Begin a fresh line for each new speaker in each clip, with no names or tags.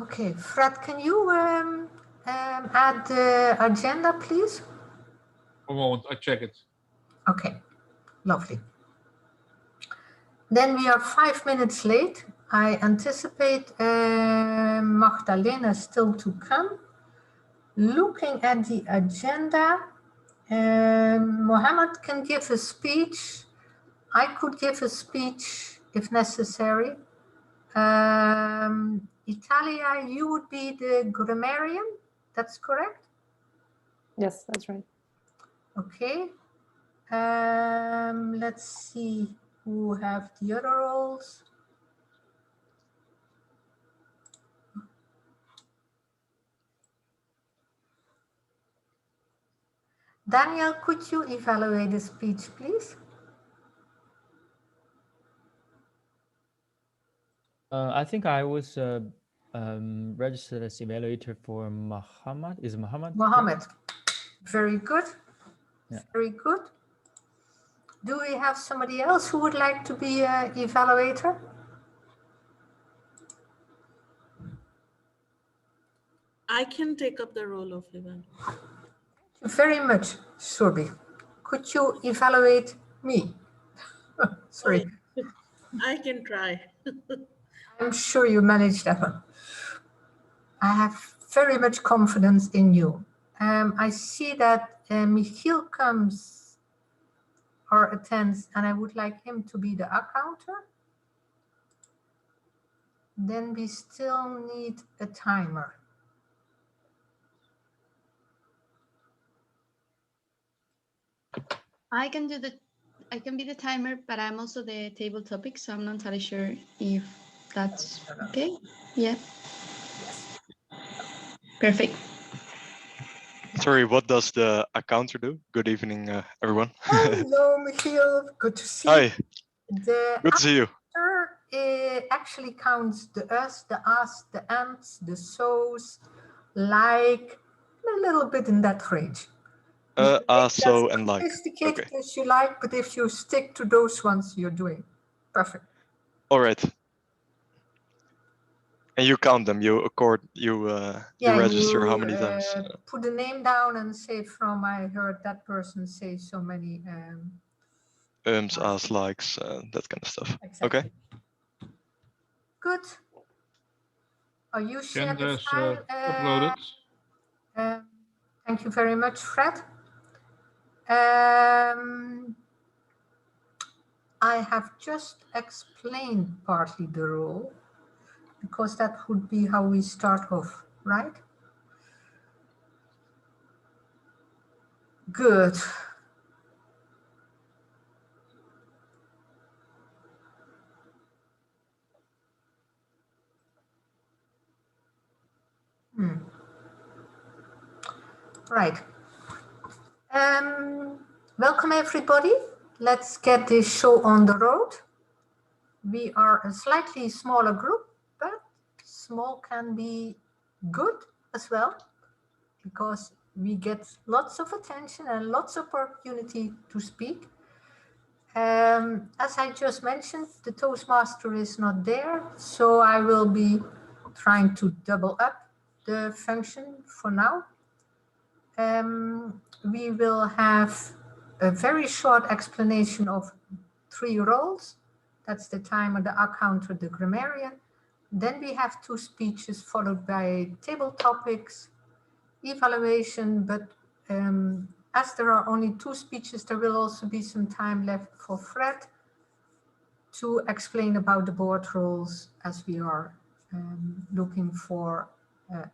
Okay, Fred, can you add the agenda, please?
One moment, I check it.
Okay, lovely. Then we are 5 minutes late. I anticipate Magdalena still to come. Looking at the agenda, Mohammed can give a speech. I could give a speech if necessary. Italia, you would be the grammarian, that's correct?
Yes, that's right.
Okay. Let's see who have the other roles. Daniel, could you evaluate the speech, please?
I think I was registered as evaluator for Muhammad. Is Muhammad?
Mohammed. Very good.
Yeah.
Very good. Do we have somebody else who would like to be an evaluator?
I can take up the role of evaluator.
Thank you very much, Surbi. Could you evaluate me? Sorry.
Oh, I can try.
I'm sure you managed that one. I have very much confidence in you. I see that Michiel comes or attends, and I would like him to be the accounter. Then we still need a timer.
I can be the timer, but I'm also the table topic, so I'm not entirely sure if that's okay. Yeah. Perfect.
Sorry, what does the accounter do? Good evening, everyone.
Hello, Michiel. Good to see
Hi.
you. The
Good to see you.
accounter actually counts the us, the us, the ands, the so's, like a little bit in that range.
So and like.
Sophisticated
Okay.
as you like, but if you stick to those ones, you're doing perfect.
All right. And you count them. You register how many times.
Put the name down and say from I heard that person say so many.
As, likes, that kind of stuff.
Exactly.
Okay.
Good. Are you sharing the
Agenda's
file?
uploaded.
Thank you very much, Fred. I have just explained partly the role because that would be how we start off, right? Good. Right. Welcome everybody. Let's get this show on the road. We are a slightly smaller group, but small can be good as well because we get lots of attention and lots of opportunity to speak. As I just mentioned, the Toastmaster is not there, so I will be trying to double up the function for now. We will have a very short explanation of 3 roles. That's the timer, the accounter, the grammarian. Then we have 2 speeches followed by table topics, evaluation, but as there are only 2 speeches, there will also be some time left for Fred to explain about the board roles as we are looking for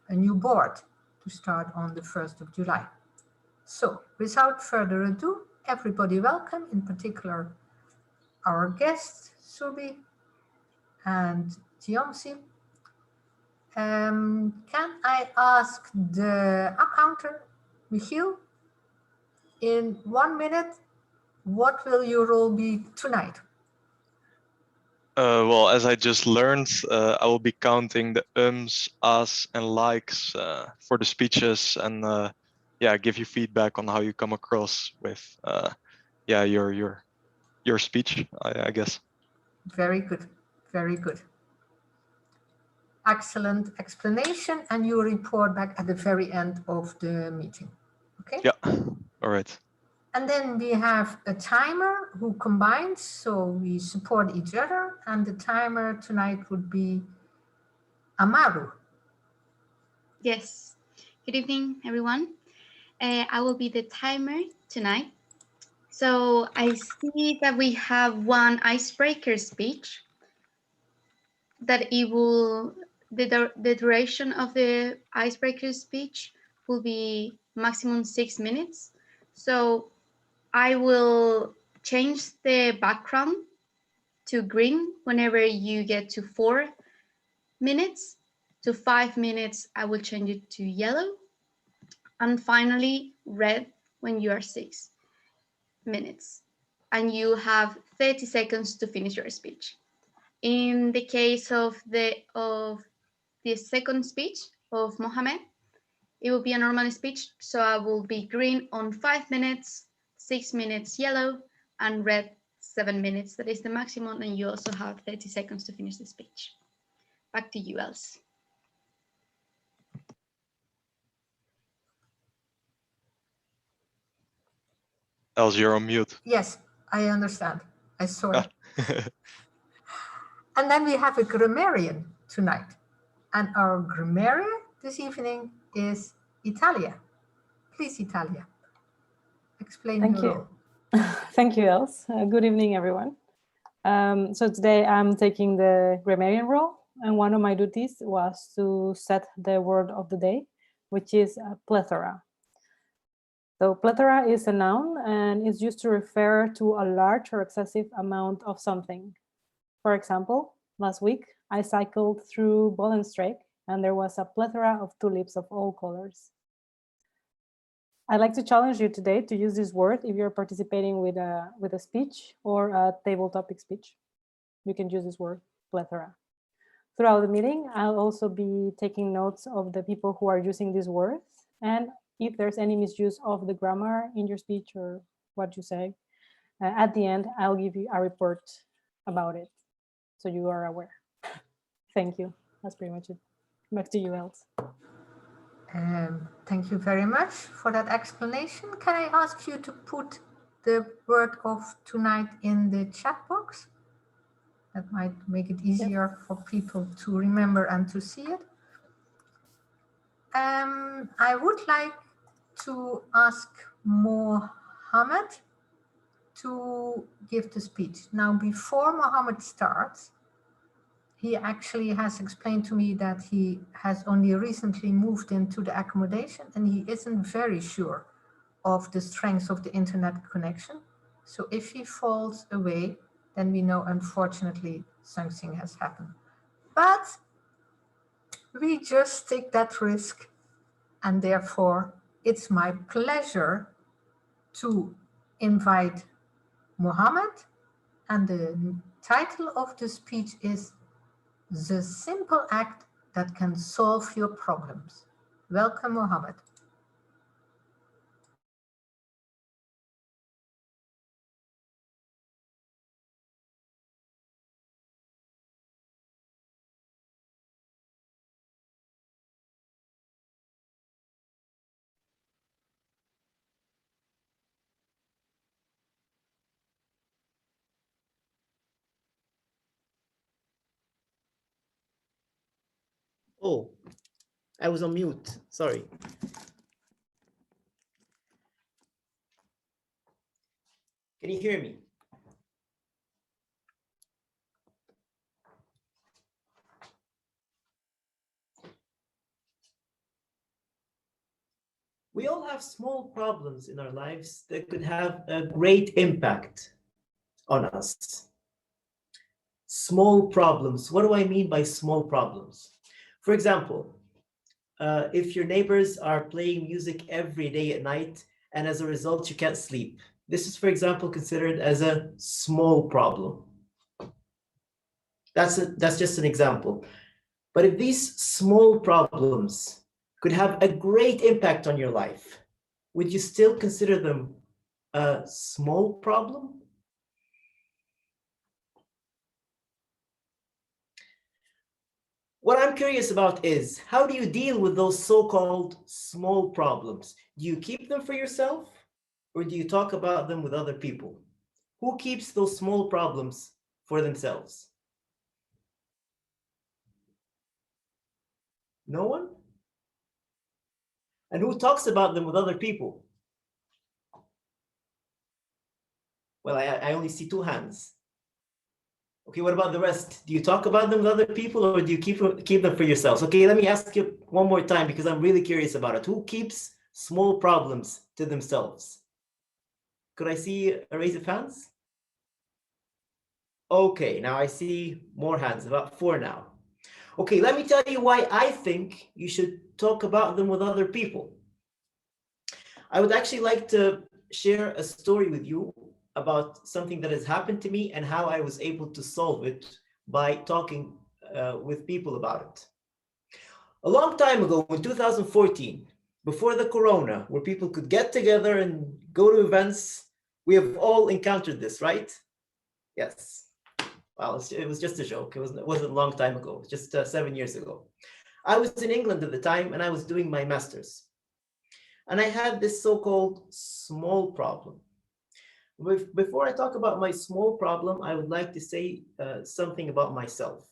a new board to start on the 1st of July. So without further ado, everybody welcome, in particular our guests, Surbi and Tiomsi. Can I ask the accountant, Michiel, in 1 minute, what will your role be tonight?
Well, as I just learned, I will be counting the as, and likes for the speeches, and yeah, give you feedback on how you come across with yeah, your speech, I guess.
Very good, very good. excellent explanation, and you report back at the very end of the meeting. Okay?
Yeah. All right.
And then we have a timer who combines, so we support each other, and the timer tonight would be Amaru.
Yes. Good evening, everyone. I will be the timer tonight. So I see that we have one icebreaker speech that the duration of the icebreaker speech will be maximum 6 minutes. So I will change the background to green whenever you get to 4 minutes. To 5 minutes, I will change it to yellow. And finally, red when you are 6 minutes. And you have 30 seconds to finish your speech. In the case of the second speech of Mohammed, it will be a normal speech. So I will be green on 5 minutes, 6 minutes yellow, and red 7 minutes. That is the maximum, and you also have 30 seconds to finish the speech. Back to you, Els.
Els, you're on mute.
Yes, I understand. I saw it.
Ah.
And then we have a grammarian tonight. And our grammarian this evening is Italia. Please, Italia, explain
Thank
your
you.
role.
Thank you, Els. Good evening, everyone. So today I'm taking the grammarian role, and one of my duties was to set the word of the day, which is plethora. So plethora is a noun and is used to refer to a large or excessive amount of something. For example, last week I cycled through Bollenstreek and there was a plethora of tulips of all colors. I'd like to challenge you today to use this word if you're participating with a speech or a table topic speech. You can use this word, plethora. Throughout the meeting, I'll also be taking notes of the people who are using these words, and if there's any misuse of the grammar in your speech or what you say, at the end, I'll give you a report about it, so you are aware. Thank you. That's pretty much it. Back to you, Els.
Thank you very much for that explanation. Can I ask you to put the word of tonight in the chat box? That might make it easier for people to remember and to see it. I would like to ask Mohammed to give the speech. Now, before Mohammed starts, he actually has explained to me that he has only recently moved into the accommodation and he isn't very sure of the strength of the internet connection. So if he falls away, then we know, unfortunately, something has happened. But we just take that risk, and therefore it's my pleasure to invite Mohammed, and the title of the speech is The Simple Act That Can Solve Your Problems. Welcome, Mohammed.
Oh, I was on mute. Sorry. Can you hear me? We all have small problems in our lives that could have a great impact on us. Small problems. What do I mean by small problems? For example, if your neighbors are playing music every day at night and as a result you can't sleep, this is, for example, considered as a small problem. That's just an example. But if these small problems could have a great impact on your life, would you still consider them a small problem? What I'm curious about is, how do you deal with those so-called small problems? Do you keep them for yourself, or do you talk about them with other people? Who keeps those small problems for themselves? No one? And who talks about them with other people? Well, I only see two hands. Okay, what about the rest? Do you talk about them with other people, or do you keep them for yourselves? Okay, let me ask you one more time because I'm really curious about it. Who keeps small problems to themselves? Could I see a raise of hands? Okay, now I see more hands, about 4 now. Okay, let me tell you why I think you should talk about them with other people. I would actually like to share a story with you about something that has happened to me and how I was able to solve it by talking with people about it. A long time ago, in 2014, before the corona, where people could get together and go to events, we have all encountered this, right? Yes. Well, it was just a joke. It wasn't a long time ago. It was just 7 years ago. I was in England at the time, and I was doing my master's. And I had this so-called small problem. Before I talk about my small problem, I would like to say something about myself.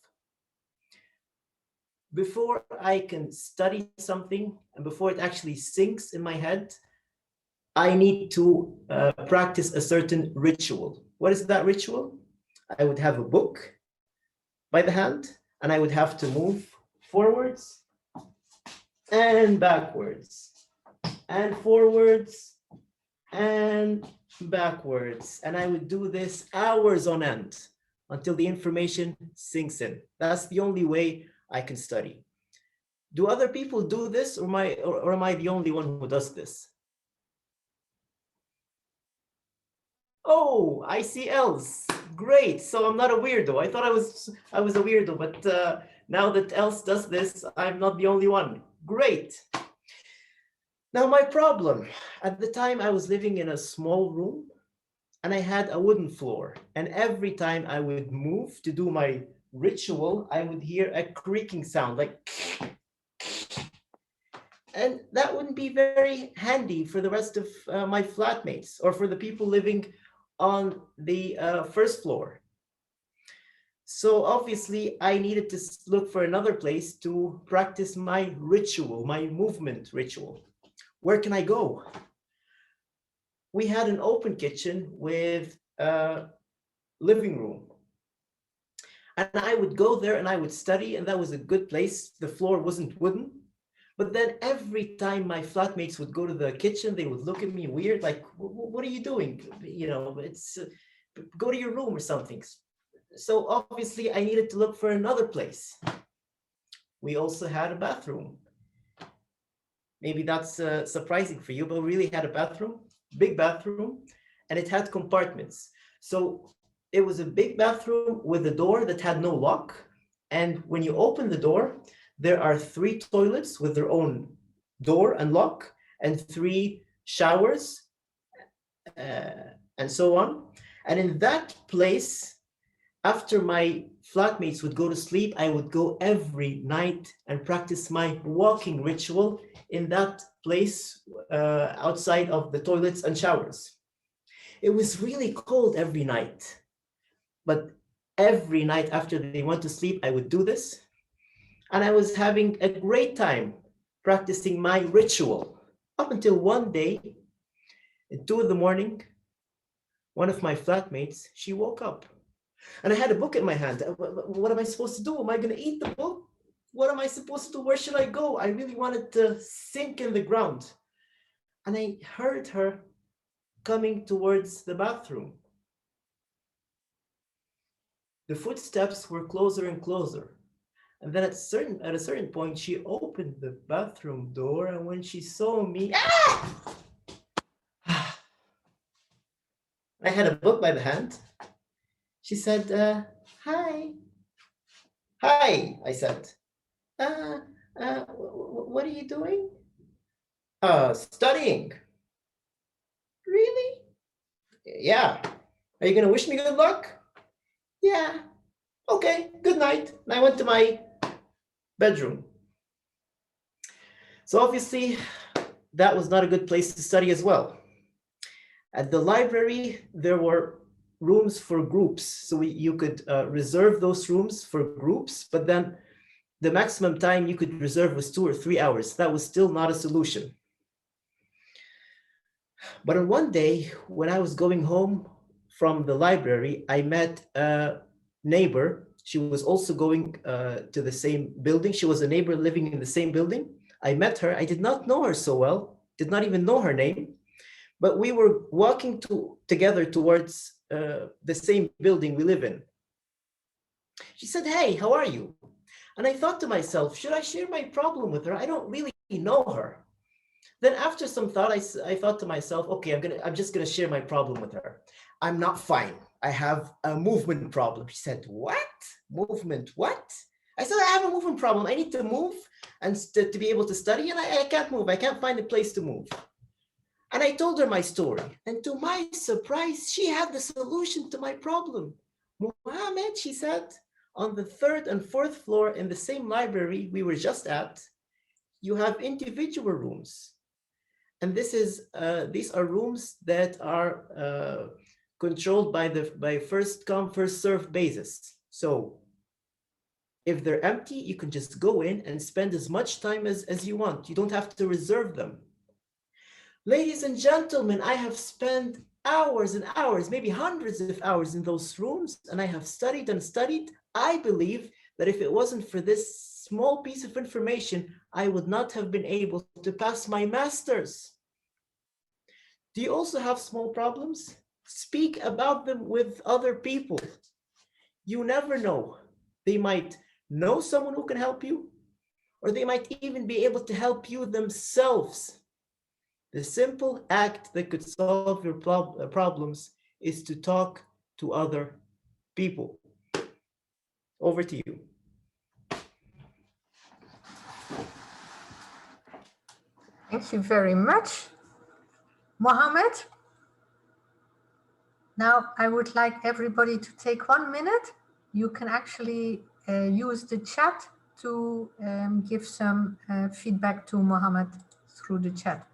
Before I can study something and before it actually sinks in my head, I need to practice a certain ritual. What is that ritual? I would have a book by the hand and I would have to move forwards and backwards and forwards and backwards. And I would do this hours on end until the information sinks in. That's the only way I can study. Do other people do this, or am I the only one who does this? Oh, I see else. Great. So I'm not a weirdo. I thought I was a weirdo, but now that else does this, I'm not the only one. Great. Now my problem, at the time I was living in a small room and I had a wooden floor, and every time I would move to do my ritual, I would hear a creaking sound like, and that wouldn't be very handy for the rest of my flatmates or for the people living on the first floor. So obviously I needed to look for another place to practice my ritual, my movement ritual. Where can I go? We had an open kitchen with a living room. And I would go there and I would study, and that was a good place. The floor wasn't wooden. But then every time my flatmates would go to the kitchen, they would look at me weird, like, what are you doing? You know, it's go to your room or something. So obviously I needed to look for another place. We also had a bathroom. Maybe that's surprising for you, but we really had a bathroom, big bathroom, and it had compartments. So it was a big bathroom with a door that had no lock. And when you open the door, there are 3 toilets with their own door and lock, and 3 showers, and so on. And in that place, after my flatmates would go to sleep, I would go every night and practice my walking ritual in that place outside of the toilets and showers. It was really cold every night, but every night after they went to sleep, I would do this. And I was having a great time practicing my ritual up until one day at 2 a.m, one of my flatmates, she woke up. And I had a book in my hand. What am I supposed to do? Am I going to eat the book? What am I supposed to do? Where should I go? I really wanted to sink in the ground. And I heard her coming towards the bathroom. The footsteps were closer and closer. And then at a certain point, she opened the bathroom door. And when she saw me, I had a book by the hand. She said, hi. Hi, I said. What are you doing? Studying. Really? Yeah. Are you gonna wish me good luck? Yeah. Okay, good night. And I went to my bedroom. So obviously, that was not a good place to study as well. At the library, there were rooms for groups. So you could reserve those rooms for groups, but then the maximum time you could reserve was 2 or 3 hours. That was still not a solution. But on one day, when I was going home from the library, I met a neighbor. She was also going to the same building. She was a neighbor living in the same building. I met her. I did not know her so well, did not even know her name, but we were walking together towards the same building we live in. She said, "Hey, how are you?" And I thought to myself, should I share my problem with her? I don't really know her. Then after some thought, I thought to myself, okay, I'm just gonna share my problem with her. "I'm not fine. I have a movement problem." She said, "What? Movement, what?" I said, "I have a movement problem. I need to move and to be able to study, and I can't move. I can't find a place to move." And I told her my story. And to my surprise, she had the solution to my problem. "Mohammed," she said, "on the 3rd and 4th floor in the same library we were just at, you have individual rooms. And these are rooms that are controlled by first come, first served basis. So if they're empty, you can just go in and spend as much time as you want. You don't have to reserve them." Ladies and gentlemen, I have spent hours and hours, maybe hundreds of hours in those rooms, and I have studied and studied. I believe that if it wasn't for this small piece of information, I would not have been able to pass my master's. Do you also have small problems? Speak about them with other people. You never know. They might know someone who can help you, or they might even be able to help you themselves. The simple act that could solve your problems is to talk to other people. Over to you.
Thank you very much, Mohammed. Now, I would like everybody to take 1 minute. You can actually use the chat to give some feedback to Mohammed through the chat.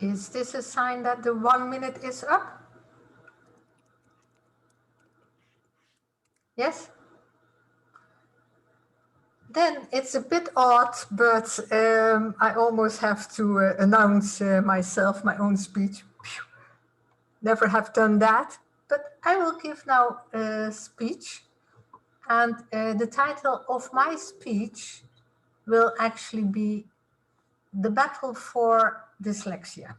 Is this a sign that the 1 minute is up? Yes? Then it's a bit odd, but I almost have to announce myself, my own speech. Phew. Never have done that, but I will give now a speech. And the title of my speech will actually be The Battle for Dyslexia.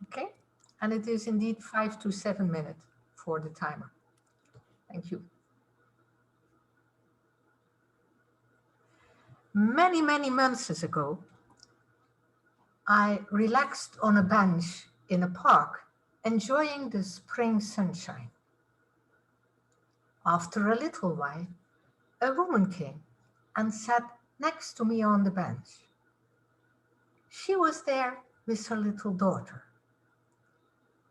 Okay? And it is indeed 5 to 7 minutes for the timer. Thank you. Many, many months ago, I relaxed on a bench in a park, enjoying the spring sunshine. After a little while, a woman came and sat next to me on the bench. She was there with her little daughter,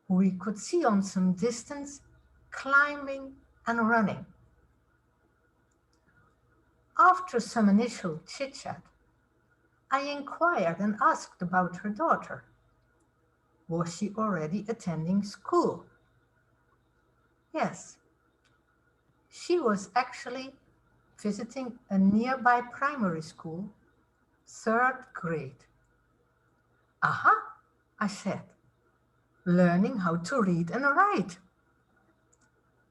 who we could see on some distance climbing and running. After some initial chit-chat, I inquired and asked about her daughter. Was she already attending school? Yes, she was actually visiting a nearby primary school, 3rd grade. Aha, I said, learning how to read and write.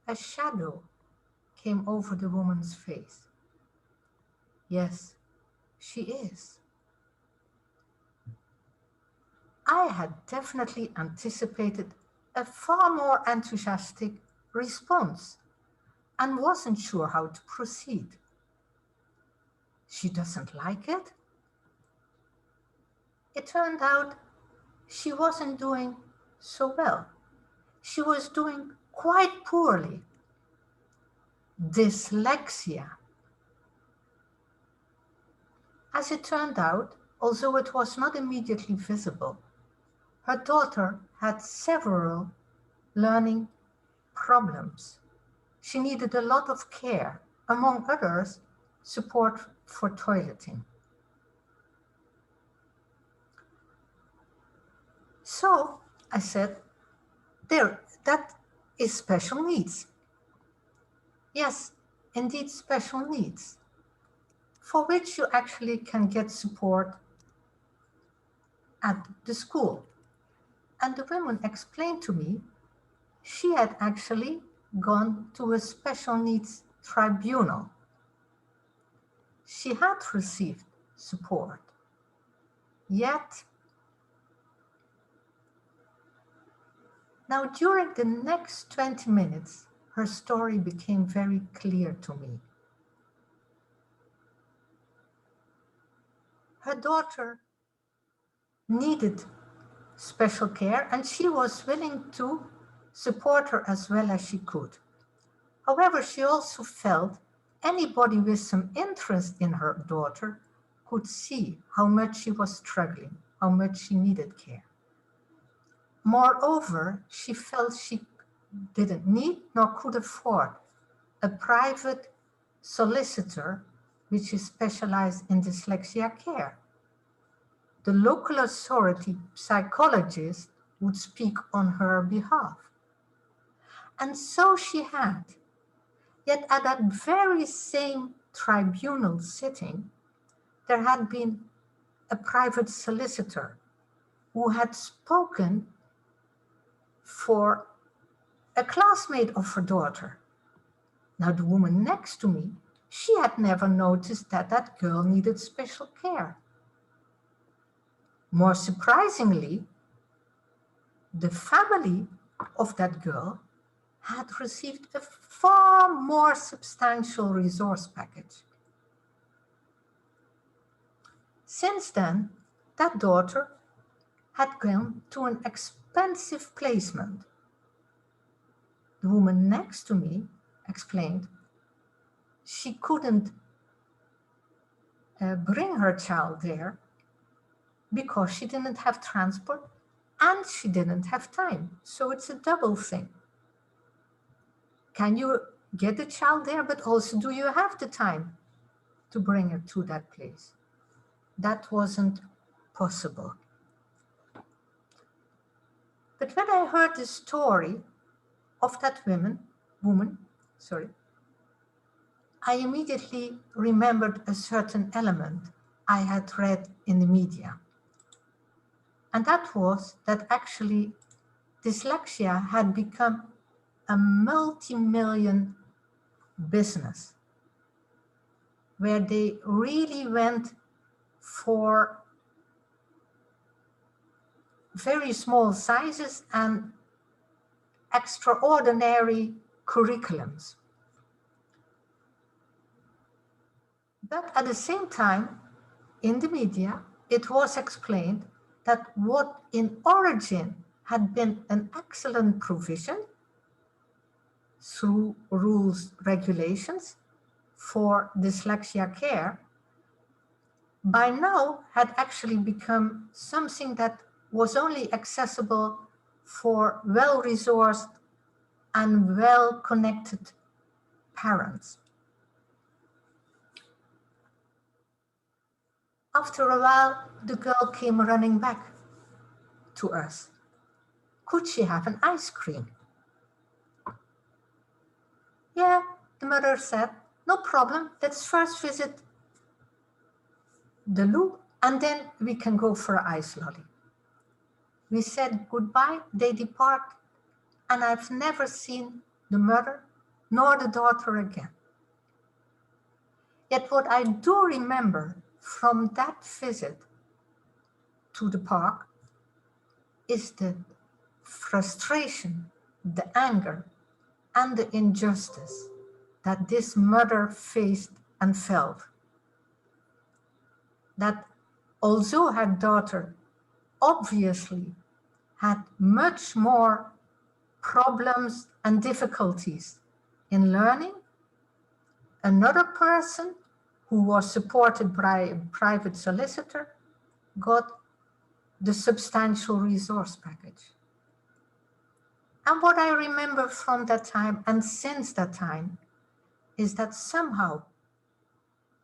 A shadow came over the woman's face. Yes, she is. I had definitely anticipated a far more enthusiastic response and wasn't sure how to proceed. She doesn't like it? It turned out she wasn't doing so well. She was doing quite poorly. Dyslexia. As it turned out, although it was not immediately visible, her daughter had several learning problems. She needed a lot of care, among others, support for toileting. So I said, there, that is special needs. Yes, indeed special needs, for which you actually can get support at the school. And the woman explained to me she had actually gone to a special needs tribunal. She had received support, yet now during the next 20 minutes, her story became very clear to me. Her daughter needed special care and she was willing to support her as well as she could. However, she also felt anybody with some interest in her daughter could see how much she was struggling, how much she needed care. Moreover, she felt she didn't need nor could afford a private solicitor which is specialized in dyslexia care. The local authority psychologist would speak on her behalf. And so she had. Yet at that very same tribunal sitting, there had been a private solicitor who had spoken for a classmate of her daughter. Now the woman next to me, she had never noticed that that girl needed special care. More surprisingly, the family of that girl had received a far more substantial resource package. Since then, that daughter had gone to an expensive placement. The woman next to me explained she couldn't bring her child there because she didn't have transport and she didn't have time. So it's a double thing. Can you get the child there, but also do you have the time to bring her to that place? That wasn't possible. But when I heard the story of that woman, I immediately remembered a certain element I had read in the media. And that was that actually dyslexia had become a multi-million business where they really went for very small sizes and extraordinary curriculums. But at the same time, in the media, it was explained that what in origin had been an excellent provision through rules, regulations for dyslexia care, by now had actually become something that was only accessible for well-resourced and well-connected parents. After a while, the girl came running back to us. Could she have an ice cream? Yeah, the mother said, no problem, let's first visit the loo and then we can go for an ice lolly. We said goodbye, they depart, and I've never seen the mother nor the daughter again. Yet what I do remember from that visit to the park is the frustration, the anger, and the injustice that this mother faced and felt. That although her daughter obviously had much more problems and difficulties in learning, another person who was supported by a private solicitor got the substantial resource package. And what I remember from that time and since that time is that somehow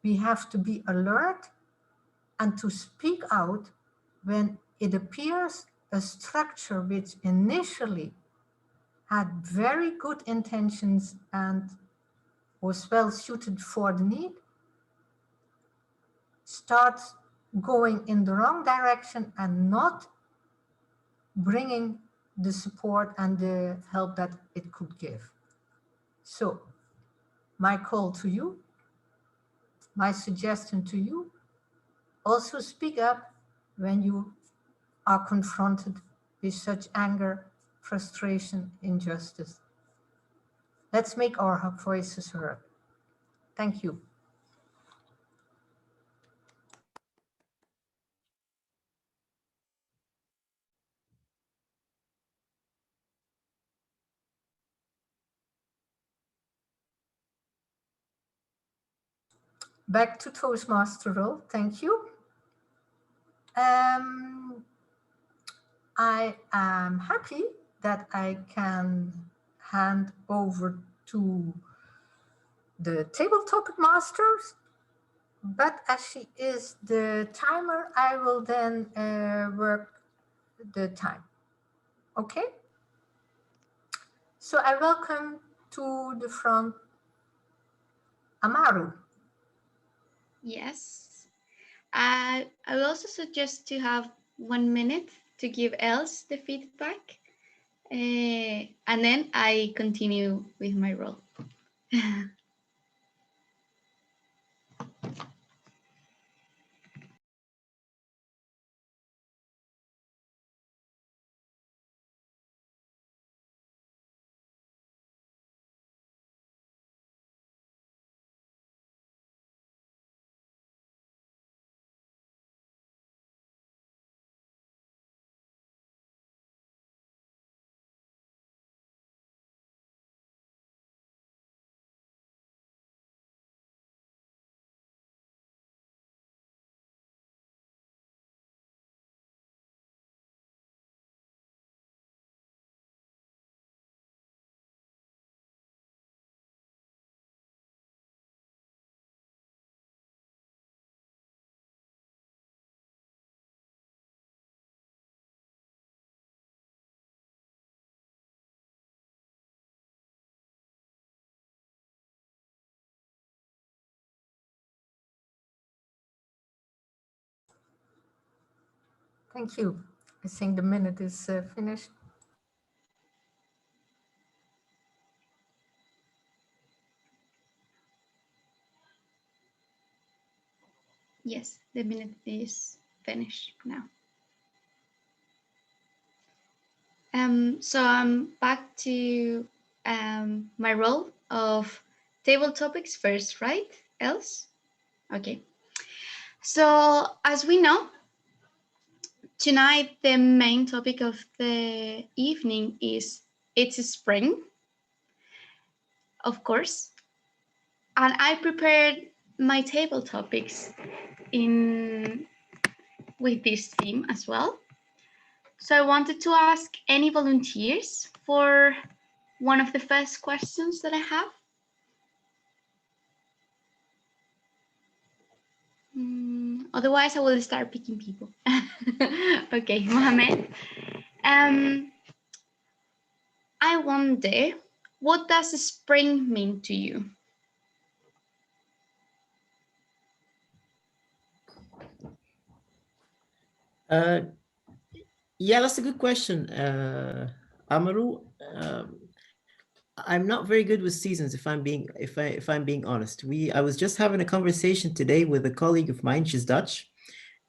we have to be alert and to speak out when it appears a structure which initially had very good intentions and was well suited for the need, starts going in the wrong direction and not bringing the support and the help that it could give. So my call to you, my suggestion to you, also speak up when you are confronted with such anger, frustration, injustice. Let's make our voices heard. Thank you. Back to Toastmaster role. Thank you. I am happy that I can hand over to the table topic masters, but as she is the timer, I will then work the time. Okay? So I welcome to the front Amaru.
Yes. I will also suggest to have 1 minute to give Els the feedback. And then I continue with my role.
Thank you. I think the minute is finished.
Yes, the minute is finished now. So I'm back to my role of table topics first, right, Els? Okay. So as we know, tonight the main topic of the evening is It's Spring, of course. And I prepared my table topics with this theme as well. So I wanted to ask any volunteers for one of the first questions that I have. Otherwise, I will start picking people. Okay, Mohammed. I wonder, what does spring mean to you?
Yeah, that's a good question, Amaru. I'm not very good with seasons, if I'm being honest. I was just having a conversation today with a colleague of mine. She's Dutch,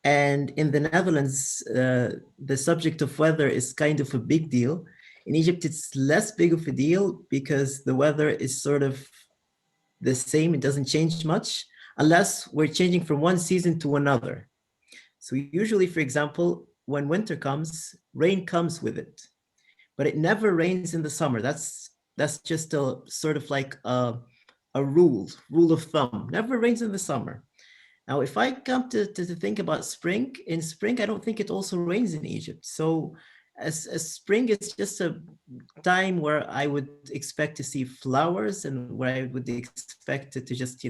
and in the Netherlands, the subject of weather is kind of a big deal. In Egypt, it's less big of a deal because the weather is sort of the same. It doesn't change much unless we're changing from one season to another. So usually, for example, when winter comes, rain comes with it, but it never rains in the summer. That's just a sort of like a rule of thumb. Never rains in the summer. Now, if I come to think about spring, in spring, I don't think it also rains in Egypt. So as spring is just a time where I would expect to see flowers and where I would expect to just,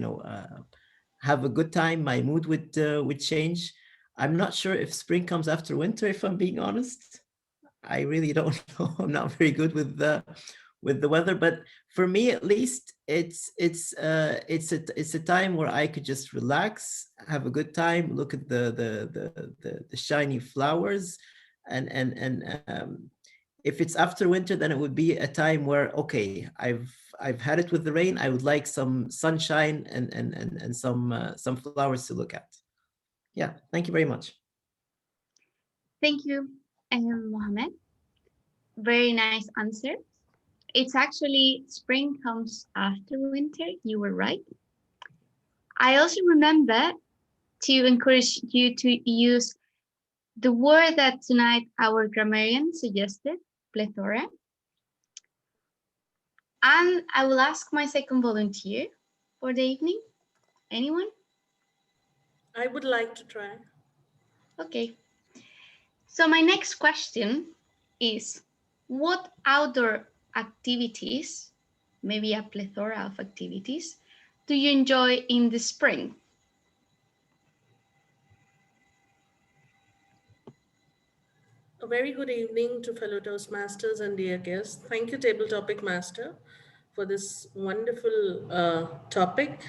have a good time. My mood would change. I'm not sure if spring comes after winter, if I'm being honest. I really don't know. I'm not very good with the weather, but for me at least, it's a time where I could just relax, have a good time, look at the shiny flowers, and if it's after winter, then it would be a time where, okay, I've had it with the rain. I would like some sunshine and some flowers to look at. Yeah, thank you very much.
Thank you, Mohammed. Very nice answer. It's actually spring comes after winter. You were right. I also remember to encourage you to use the word that tonight our grammarian suggested, plethora. And I will ask my second volunteer for the evening. Anyone?
I would like to try.
Okay. So my next question is, what outdoor activities, maybe a plethora of activities, do you enjoy in the spring?
A very good evening to fellow Toastmasters and dear guests. Thank you, Table Topic Master, for this wonderful topic.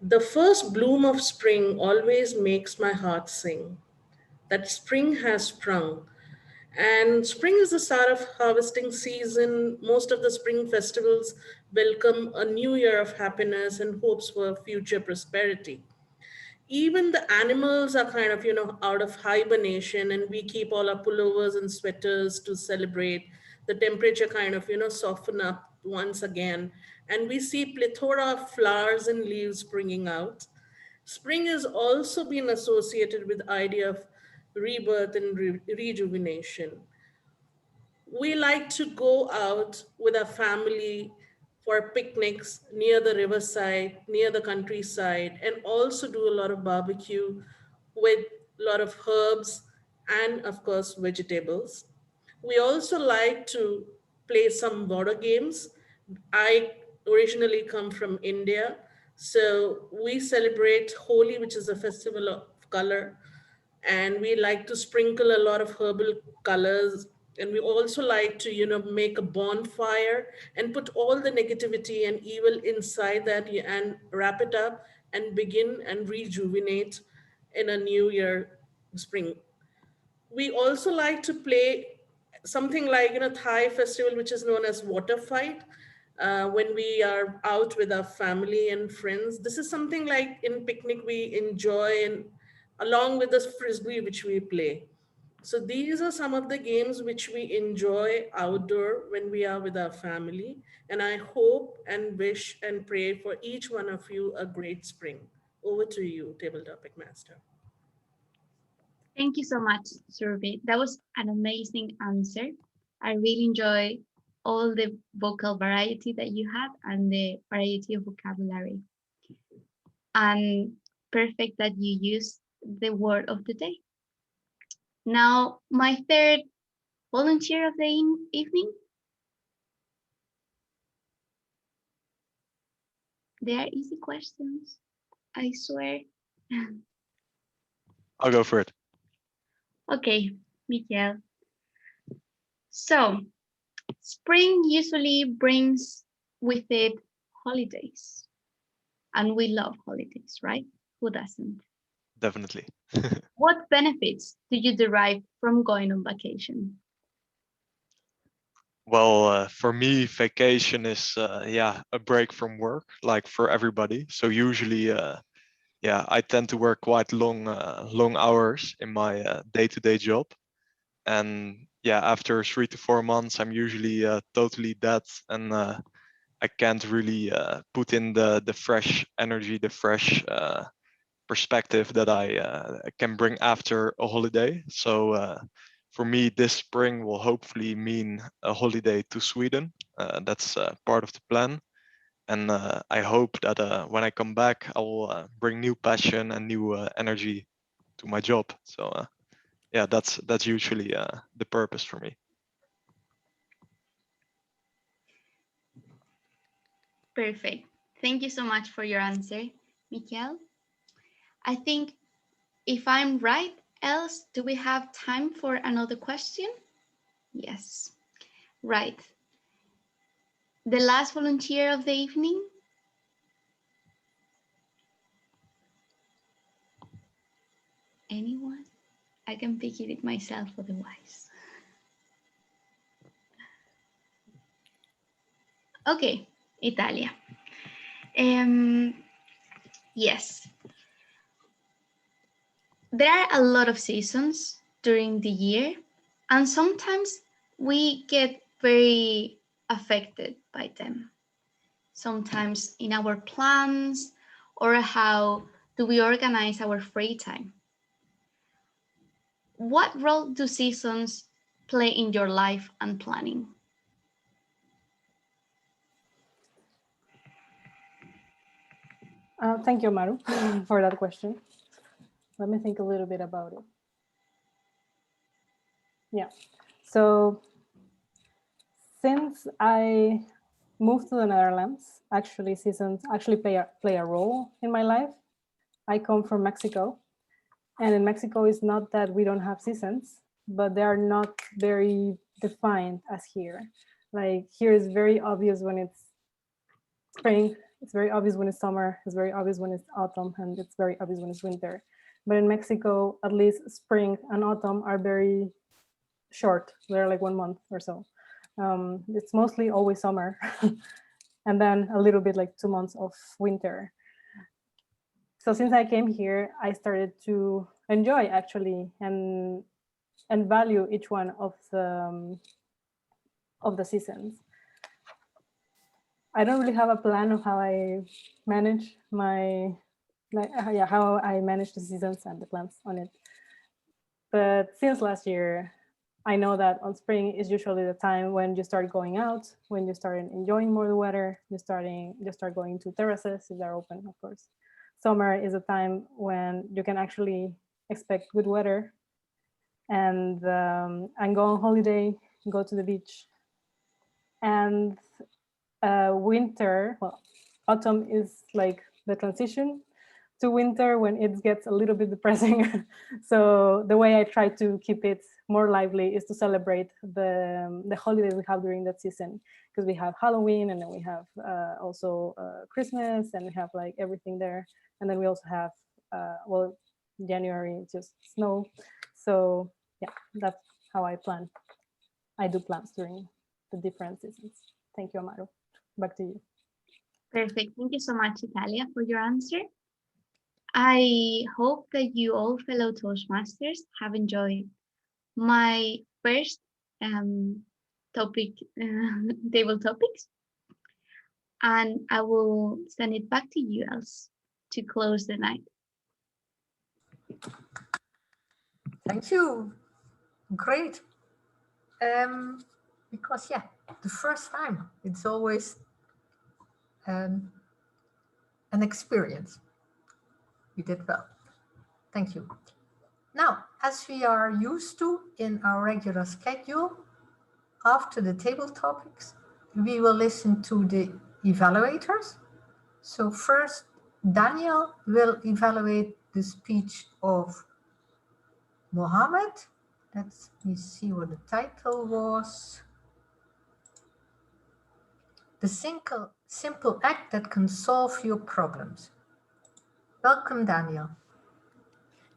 The first bloom of spring always makes my heart sing. That spring has sprung. And spring is the start of harvesting season. Most of the spring festivals welcome a new year of happiness and hopes for future prosperity. Even the animals are kind of, out of hibernation, and we keep all our pullovers and sweaters to celebrate. The temperature kind of, soften up once again. And we see plethora of flowers and leaves springing out. Spring has also been associated with the idea of rebirth and rejuvenation. We like to go out with our family for picnics near the riverside, near the countryside, and also do a lot of barbecue with a lot of herbs and, of course, vegetables. We also like to play some water games. I originally come from India, so we celebrate Holi, which is a festival of color, and we like to sprinkle a lot of herbal colors, and we also like to make a bonfire and put all the negativity and evil inside that and wrap it up and begin and rejuvenate in a new year spring. We also like to play something like Thai festival, which is known as water fight, when we are out with our family and friends. This is something like in picnic we enjoy, and along with the frisbee which we play. So these are some of the games which we enjoy outdoor when we are with our family. And I hope and wish and pray for each one of you a great spring. Over to you, Table Topic Master.
Thank you so much, Surabhi. That was an amazing answer. I really enjoy all the vocal variety that you had and the variety of vocabulary. And perfect that you used the word of the day. Now, my third volunteer of the evening. They are easy questions, I swear.
I'll go for it.
Okay, Miguel. So, spring usually brings with it holidays. And we love holidays, right? Who doesn't?
Definitely.
What benefits do you derive from going on vacation?
Well, for me, vacation is a break from work, like for everybody. So usually, I tend to work quite long hours in my day-to-day job, and after 3 to 4 months, I'm usually totally dead, and I can't really put in the fresh energy, the fresh perspective that I can bring after a holiday. So for me, this spring will hopefully mean a holiday to Sweden. That's part of the plan. And I hope that when I come back, I will bring new passion and new energy to my job. So that's usually the purpose for me.
Perfect. Thank you so much for your answer, Miguel. I think if I'm right, else, do we have time for another question? Yes. Right. The last volunteer of the evening. Anyone? I can pick it myself otherwise. Okay, Italia. Yes. There are a lot of seasons during the year, and sometimes we get very affected by them. Sometimes in our plans or how do we organize our free time. What role do seasons play in your life and planning?
Thank you, Maru, for that question. Let me think a little bit about it. Yeah, so since I moved to the Netherlands, actually seasons actually play a role in my life. I come from Mexico, and in Mexico it's not that we don't have seasons, but they are not very defined as here. Like here is very obvious when it's spring, it's very obvious when it's summer, it's very obvious when it's autumn, and it's very obvious when it's winter. But in Mexico, at least spring and autumn are very short. They're like 1 month or so. It's mostly always summer, and then a little bit like 2 months of winter. So since I came here, I started to enjoy actually and value each one of the seasons. I don't really have a plan of how I manage my how I manage the seasons and the plans on it. But since last year, I know that on spring is usually the time when you start going out, when you start enjoying more the weather, you start going to terraces if they're open, of course. Summer is a time when you can actually expect good weather and go on holiday, go to the beach. And winter, well, autumn is like the transition to winter when it gets a little bit depressing. So the way I try to keep it more lively is to celebrate the holidays we have during that season, because we have Halloween, and then we have also Christmas, and we have like everything there. And then we also have, well, January, just snow. So yeah, that's how I plan. I do plans during the different seasons. Thank you, Amaro. Back to you.
Perfect. Thank you so much, Italia, for your answer. I hope that you all fellow Toastmasters have enjoyed my first topic, table topics. And I will send it back to you, Els, to close the night.
Thank you. Great. Because yeah, the first time, it's always an experience. You did well. Thank you. Now, as we are used to in our regular schedule, after the table topics, we will listen to the evaluators. So first, Daniel will evaluate the speech of Mohammed. Let me see what the title was. The simple act that can solve your problems. Welcome, Daniel.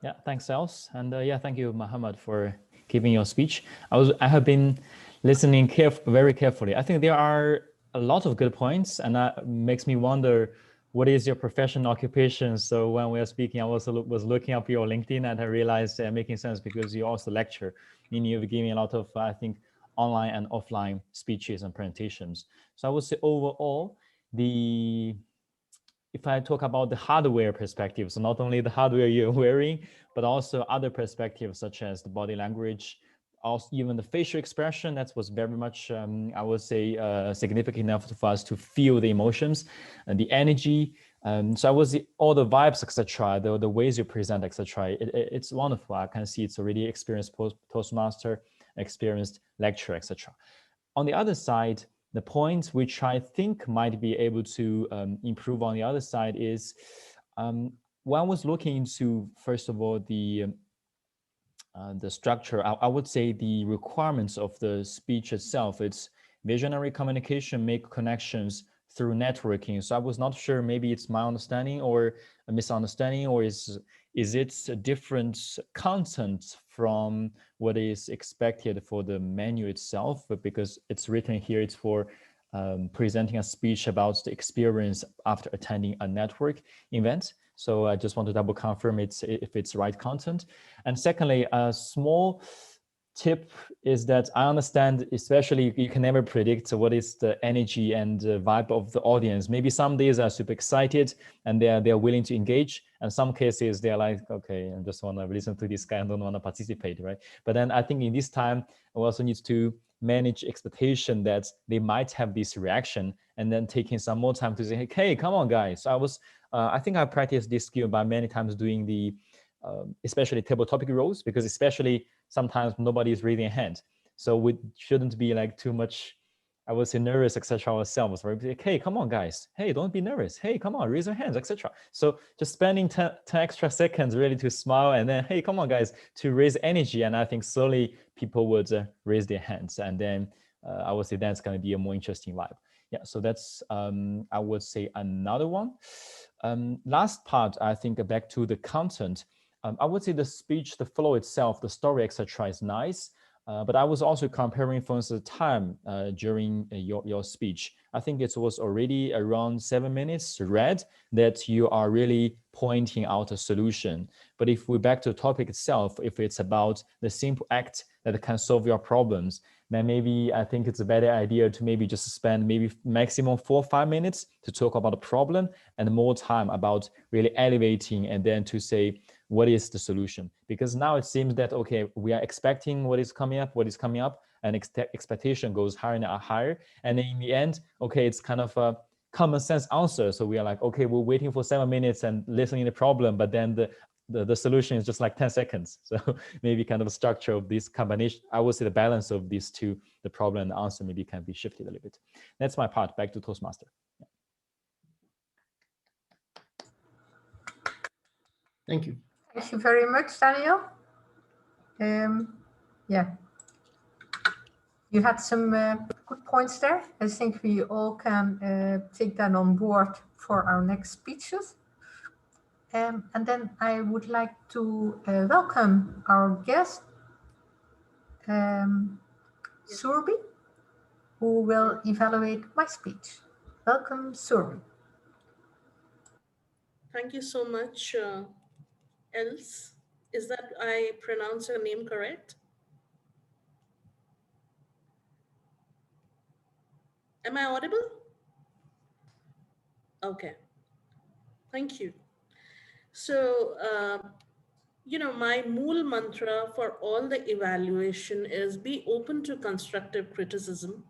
Yeah, thanks, Els. And yeah, thank you, Mohammed, for giving your speech. I have been listening very carefully. I think there are a lot of good points, and that makes me wonder, what is your professional occupation? So when we are speaking, I also was looking up your LinkedIn, and I realized making sense because you also lecture, meaning you've given a lot of, I think, online and offline speeches and presentations. So I would say overall, if I talk about the hardware perspective, so not only the hardware you're wearing, but also other perspectives such as the body language, also even the facial expression, that was very much, I would say, significant enough for us to feel the emotions and the energy. So I would say all the vibes, etc., the ways you present, etc. It's wonderful. I can see it's already experienced Toastmaster, experienced lecturer, etc. On the other side, the point which I think might be able to improve on the other side is when I was looking into, first of all, the structure, I would say the requirements of the speech itself. It's visionary communication, make connections through networking. So I was not sure, maybe it's my understanding or a misunderstanding, or is it a different content from what is expected for the menu itself? But because it's written here, it's for presenting a speech about the experience after attending a network event. So I just want to double confirm if it's right content. And secondly, a small tip is that I understand, especially you can never predict what is the energy and vibe of the audience. Maybe some days are super excited and they're willing to engage, and some cases they're like, okay, I just want to listen to this guy and don't want to participate, right? But then I think in this time, we also need to manage expectation that they might have this reaction, and then taking some more time to say, hey, come on, guys. So I think I practiced this skill by many times doing the especially table topic roles, because especially sometimes nobody is raising a hand. So we shouldn't be like too much, I would say, nervous, etc. ourselves, right? Like, hey, come on, guys. Hey, don't be nervous. Hey, come on, raise your hands, etc. So just spending 10 extra seconds really to smile, and then, hey, come on, guys, to raise energy. And I think slowly people would raise their hands. And then I would say that's going to be a more interesting vibe. Yeah, so that's, I would say, another one. Last part, I think back to the content. I would say the speech, the flow itself, the story, etc. is nice. But I was also comparing, for instance, the time during your speech. I think it was already around 7 minutes read that you are really pointing out a solution. But if we back to the topic itself, if it's about the simple act that can solve your problems, then maybe I think it's a better idea to maybe just spend maybe maximum 4 or 5 minutes to talk about the problem, and more time about really elevating and then to say, what is the solution? Because now it seems that, okay, we are expecting what is coming up, and expectation goes higher and higher. And then in the end, okay, it's kind of a common sense answer. So we are like, okay, we're waiting for 7 minutes and listening to the problem, but then the solution is just like 10 seconds. So maybe kind of a structure of this combination, I would say the balance of these two, the problem and the answer, maybe can be shifted a little bit. That's my part. Back to Toastmaster. Yeah.
Thank you.
Thank you very much, Daniel. Yeah, you had some good points there. I think we all can take that on board for our next speeches. And then I would like to welcome our guest, Surbi, who will evaluate my speech. Welcome, Surbi.
Thank you so much, Els. Is that I pronounce your name correct? Am I audible? Okay. Thank you. So, my mool mantra for all the evaluation is be open to constructive criticism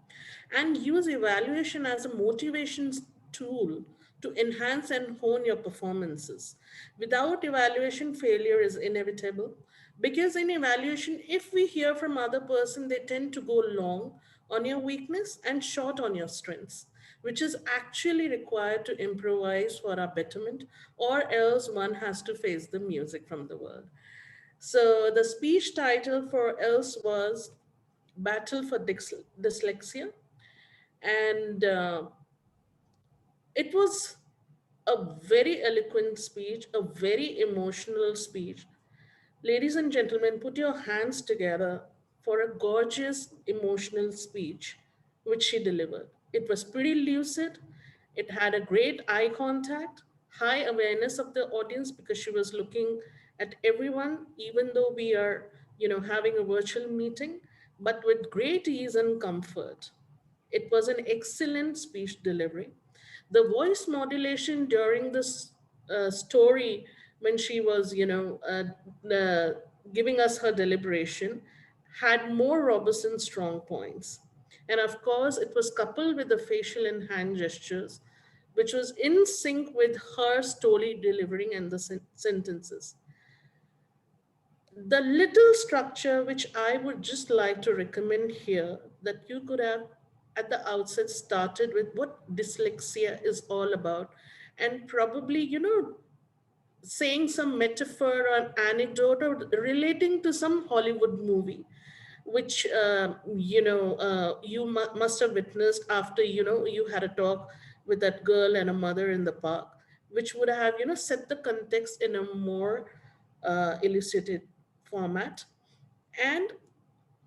and use evaluation as a motivation tool to enhance and hone your performances. Without evaluation, failure is inevitable, because in evaluation, if we hear from other person, they tend to go long on your weakness and short on your strengths. which is actually required to improvise for our betterment, or else one has to face the music from the world. So the speech title for else was Battle for Dyslexia. And it was a very eloquent speech, a very emotional speech. Ladies and gentlemen, put your hands together for a gorgeous emotional speech which she delivered. It was pretty lucid. It had a great eye contact, high awareness of the audience because she was looking at everyone, even though we are, having a virtual meeting, but with great ease and comfort. It was an excellent speech delivery. The voice modulation during this story, when she was, giving us her deliberation, had more robust and strong points. And of course, it was coupled with the facial and hand gestures, which was in sync with her story delivering and the sentences. The little structure which I would just like to recommend here, that you could have at the outset started with what dyslexia is all about, and probably, saying some metaphor or anecdote or relating to some Hollywood movie, which you must have witnessed after you had a talk with that girl and a mother in the park, which would have set the context in a more elucidated format. And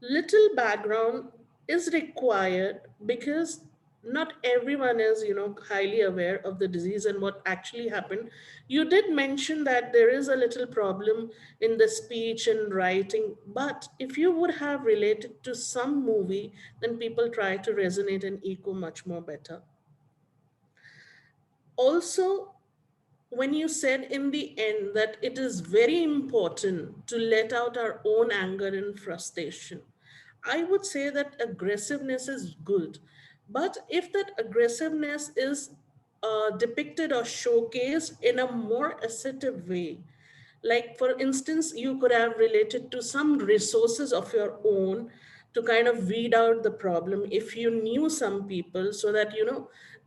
little background is required because not everyone is highly aware of the disease and what actually happened. You did mention that there is a little problem in the speech and writing, but if you would have related to some movie, then people try to resonate and echo much more better. Also, when you said in the end that it is very important to let out our own anger and frustration, I would say that aggressiveness is good. But if that aggressiveness is depicted or showcased in a more assertive way, like for instance, you could have related to some resources of your own to kind of weed out the problem if you knew some people, so that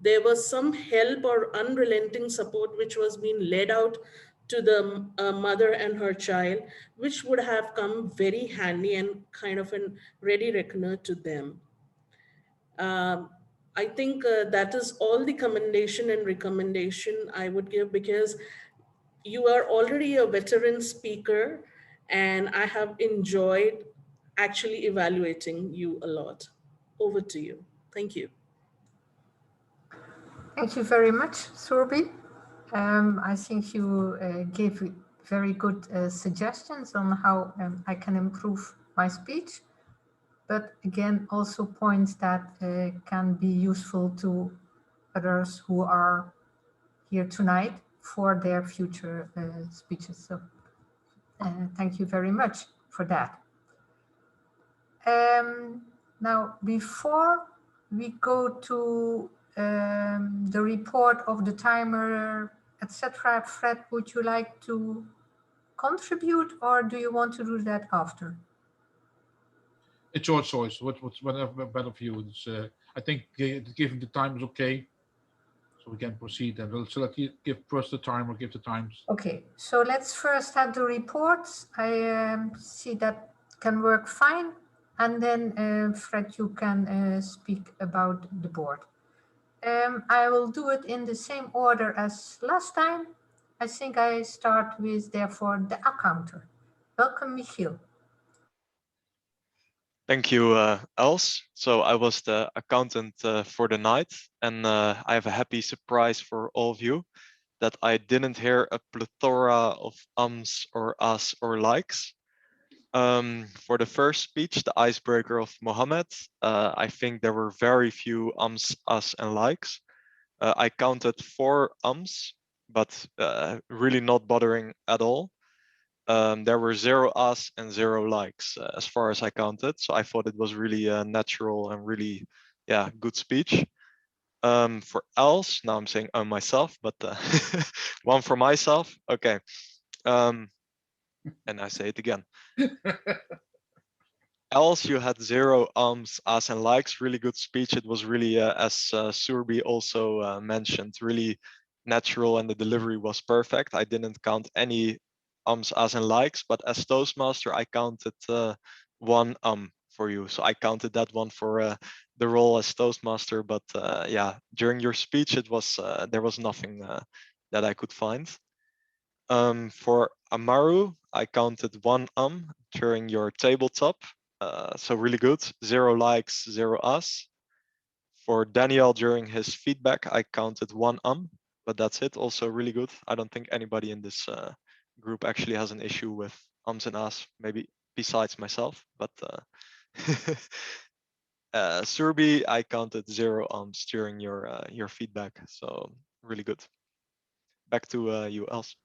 there was some help or unrelenting support which was being led out to the mother and her child, which would have come very handy and kind of a ready reckoner to them. um, I think that is all the commendation and recommendation I would give, because you are already a veteran speaker and I have enjoyed actually evaluating you a lot. Over to you. Thank you.
Thank you very much, Surbi. I think you gave very good suggestions on how I can improve my speech, but again, also points that can be useful to others who are here tonight for their future speeches. So thank you very much for that. Now, before we go to the report of the timer, etc., Fred, would you like to contribute, or do you want to do that after?
It's your choice. What's whatever better for you? It's, I think given the time is okay, so we can proceed. And we'll select give first the time or give the times.
Okay, so let's first have the reports. I see that can work fine, and then Fred, you can speak about the board. I will do it in the same order as last time. I think I start with, therefore, the accountant. Welcome, Michiel.
Thank you, Els. So I was the accountant for the night, and I have a happy surprise for all of you that I didn't hear a plethora of ums or us or likes. For the first speech, the icebreaker of Mohammed, I think there were very few ums, us, and likes. I counted 4 ums, but really not bothering at all. There were 0 us and 0 likes as far as I counted. So I thought it was really natural and really, yeah, good speech. For Els, now I'm saying myself, but one for myself. Okay. And I say it again. else, you had 0 ums, as, and likes. Really good speech. It was really, as Surbi also mentioned, really natural, and the delivery was perfect. I didn't count any ums, as, and likes, but as Toastmaster, I counted 1 for you. So I counted that one for the role as Toastmaster. But yeah, during your speech, it was there was nothing that I could find. For Amaru, I counted 1 during your tabletop. So really good. 0 likes, 0 us. For Daniel, during his feedback, I counted 1 but that's it. Also really good. I don't think anybody in this group actually has an issue with ums and ahs, maybe besides myself. But Surbi, I counted 0 during your feedback. So really good. Back to you, Els.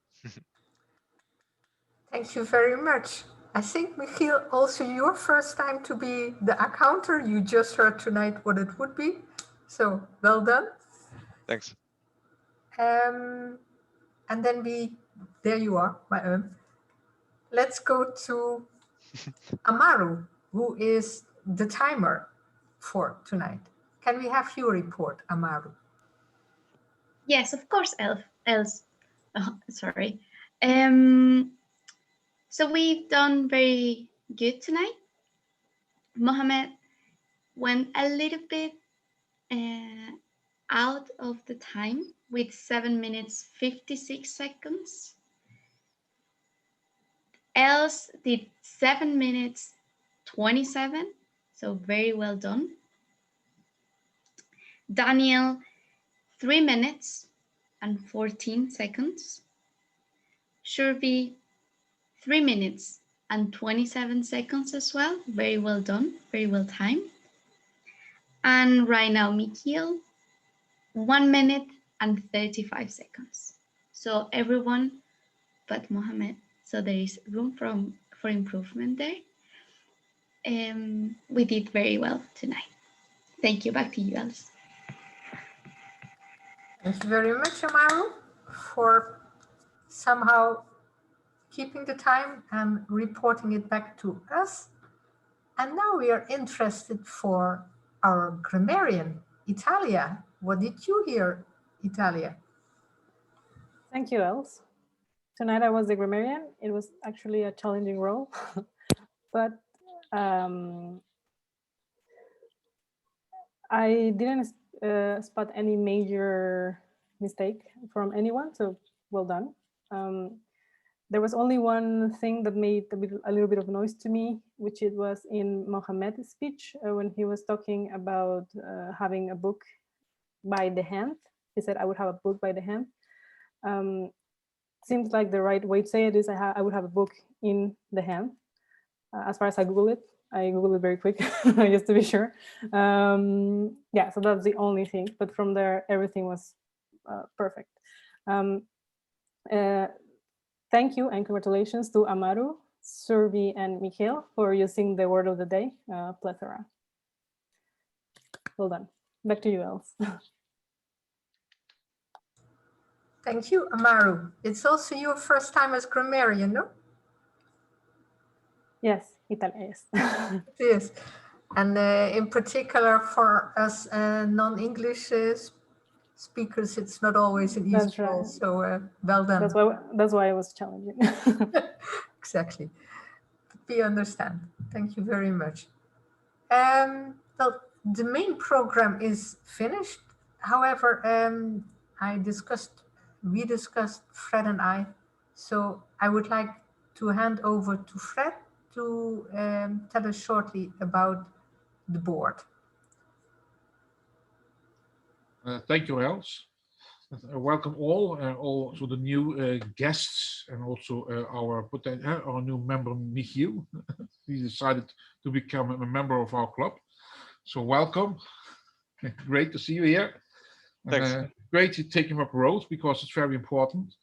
Thank you very much. I think, Michiel, also your first time to be the accounter. You just heard tonight what it would be. So well done.
Thanks.
And then there you are, my Let's go to Amaru, who is the timer for tonight. Can we have your report, Amaru?
Yes, of course, Els. Oh, sorry. So we've done very good tonight. Mohammed went a little bit out of the time with 7 minutes 56 seconds. Els did 7 minutes 27, so very well done. Daniel, 3 minutes and 14 seconds. Surbi, 3 minutes and 27 seconds as well. Very well done, very well timed. And right now, Michiel, 1 minute and 35 seconds. So everyone but Mohammed. So there is room for improvement there. We did very well tonight. Thank you. Back to you, Els.
Thank you very much, Amaru, for somehow keeping the time and reporting it back to us. And now we are interested for our grammarian, Italia. What did you hear, Italia?
Thank you, Els. Tonight I was the grammarian. It was actually a challenging role, but I didn't spot any major mistake from anyone, so well done. There was only one thing that made a little bit of noise to me, which it was in Mohammed's speech when he was talking about having a book by the hand. He said, I would have a book by the hand. Seems like the right way to say it is I would have a book in the hand. As far as I Google it very quick just to be sure. Yeah, so that's the only thing. But from there, everything was perfect. Thank you and congratulations to Amaru, Surbi, and Michiel for using the word of the day, plethora. Well done. Back to you, Els.
Thank you, Amaru. It's also your first time as grammarian, no?
Yes, Italia, yes.
Yes. And in particular for us non-English speakers, it's not always an easy role. Right. So well done.
That's why it was challenging.
Exactly. We understand. Thank you very much. Well, the main program is finished. However, we discussed, Fred and I, so I would like to hand over to Fred to tell us shortly about the board.
Thank you, Els. Welcome all to the new guests and also our new member, Michiel. He decided to become a member of our club. So welcome. Great to see you here.
Thanks.
Great to take him up roles because it's very important.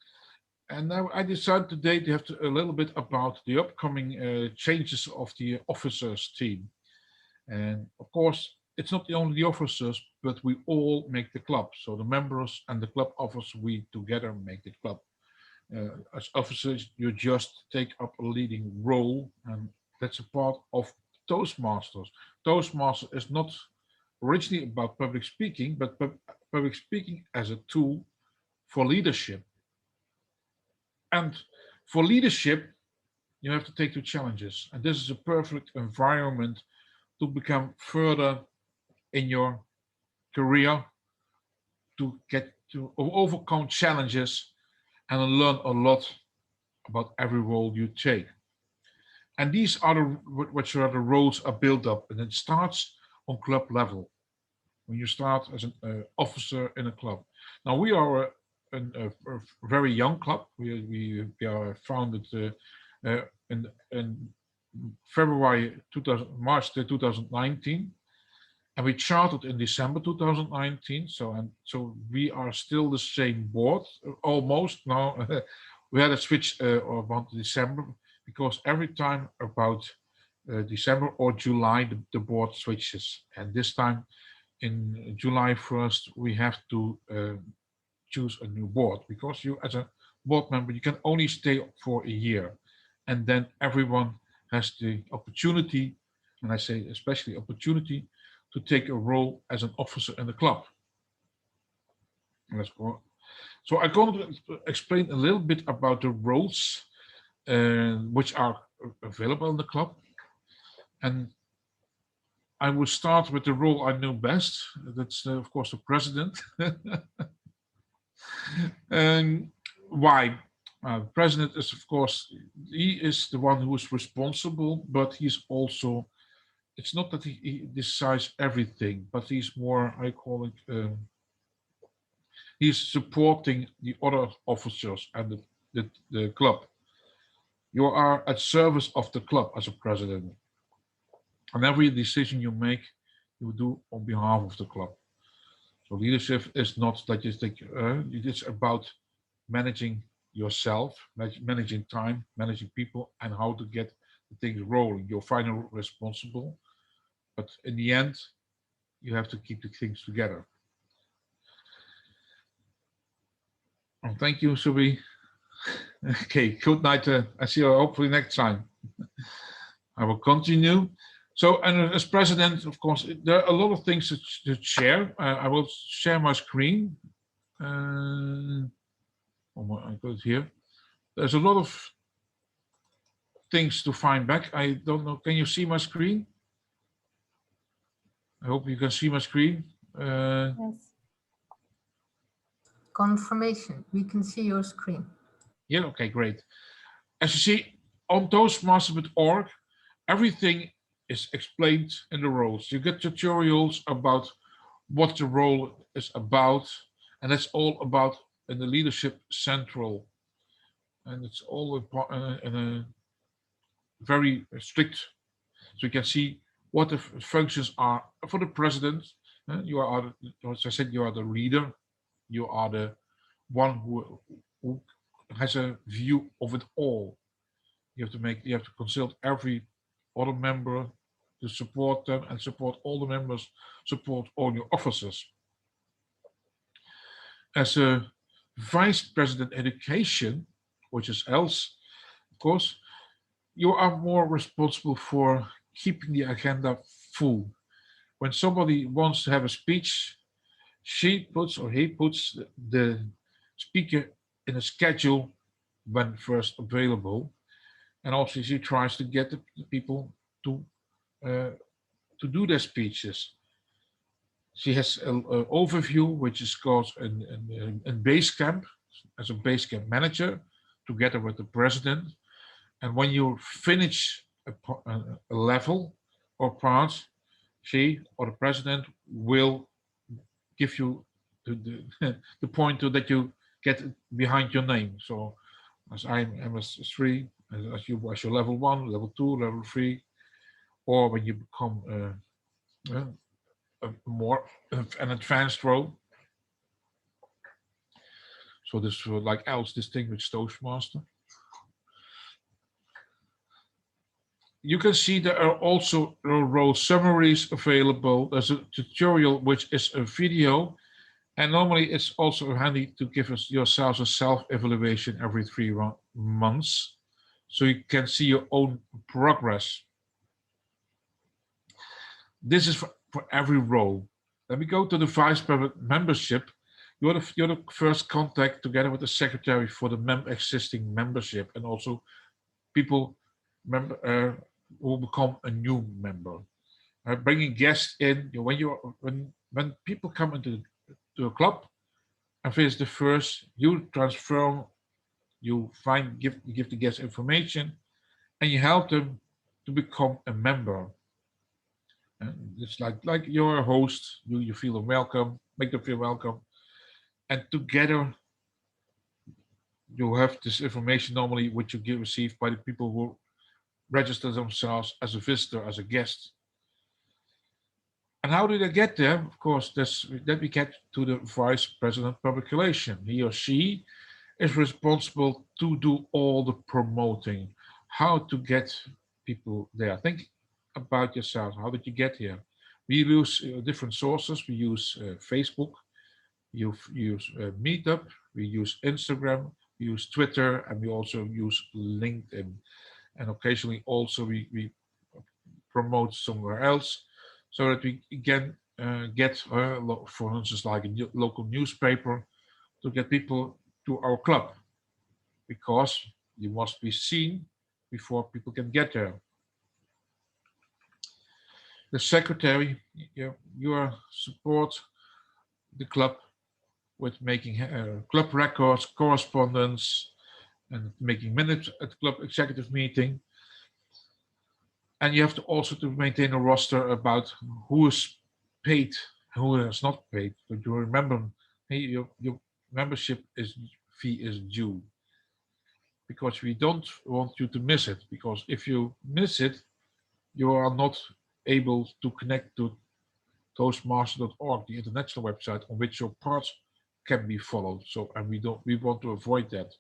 And now I decided today to have a little bit about the upcoming changes of the officers team. And of course, it's not only the officers, but we all make the club. So the members and the club officers, we together make the club. As officers, you just take up a leading role, and that's a part of Toastmasters. Toastmasters is not originally about public speaking, but public speaking as a tool for leadership. And for leadership, you have to take the challenges. And this is a perfect environment to become further in your career, to get to overcome challenges and learn a lot about every role you take. And these are which are the roles are built up, and it starts on club level. When you start as an officer in a club. Now we are a very young club. We are founded in February March 2019, and we chartered in December 2019. So we are still the same board, almost now. We had a switch about December, because every time about December or July the board switches, and this time in July 1st we have to choose a new board, because you as a board member you can only stay for a year, and then everyone has the opportunity, and I say especially opportunity, to take a role as an officer in the club. Let's go. So I'm going to explain a little bit about the roles which are available in the club, and I will start with the role I know best. That's of course the president. And why? The president is, of course, he is the one who is responsible, but he's also, it's not that he decides everything, but he's more, I call it, he's supporting the other officers and the club. You are at service of the club as a president. And every decision you make, you do on behalf of the club. So leadership is not that you think, it's about managing yourself, managing time, managing people, and how to get the things rolling. You're finally responsible, but in the end, you have to keep the things together. Oh, thank you, Subi. Okay, good night. I see you hopefully next time. I will continue. So, and as president, of course, there are a lot of things to share. I will share my screen. I got it here. There's a lot of things to find back. I don't know. Can you see my screen? I hope you can see my screen.
Yes.
Confirmation. We can see your screen.
Yeah. Okay. Great. As you see on Toastmasters.org, everything is explained in the roles. You get tutorials about what the role is about, and that's all about in the Leadership Central, and it's all in a very strict, so you can see what the functions are for the president. You are, as I said, you are the leader. You are the one who has a view of it all. You have to consult every other member to support them, and support all the members, support all your officers. As a vice president education, which is else, of course, you are more responsible for keeping the agenda full. When somebody wants to have a speech, she puts or he puts the speaker in a schedule when first available, and also she tries to get the people to do their speeches. She has an overview, which is called a Basecamp, as a Basecamp manager, together with the president. And when you finish a level or part, she or the president will give you the pointer that you get behind your name. So as I'm MS3, as you're level 1, level 2, level 3, or when you become an advanced role. So this like else distinguished Toastmaster. You can see there are also role summaries available. There's a tutorial which is a video, and normally it's also handy to give yourselves a self-evaluation every 3 months, so you can see your own progress. This is for every role. Then we go to the vice president membership. You're the first contact together with the secretary for the existing membership, and also people who become a new member. Bringing guests in, when people come into a club and visit the first, you transform, you give the guests information, and you help them to become a member. And it's like you're a host, you feel them welcome, make them feel welcome, and together you have this information normally which you get received by the people who register themselves as a visitor, as a guest. And how do they get there? Of course, then we get to the vice president public relation. He or she is responsible to do all the promoting, how to get people there. Think about yourself. How did you get here? We use different sources. We use Facebook, you use Meetup, we use Instagram, we use Twitter, and we also use LinkedIn. And occasionally also we promote somewhere else, so that we can get, for instance, like a local newspaper, to get people to our club, because you must be seen before people can get there. The secretary, you support the club with making club records, correspondence, and making minutes at the club executive meeting. And you have to also to maintain a roster about who is paid, who is not paid. But you remember, hey, your membership fee is due, because we don't want you to miss it. Because if you miss it, you are not able to connect to Toastmaster.org, the international website on which your parts can be followed. So, and we want to avoid that.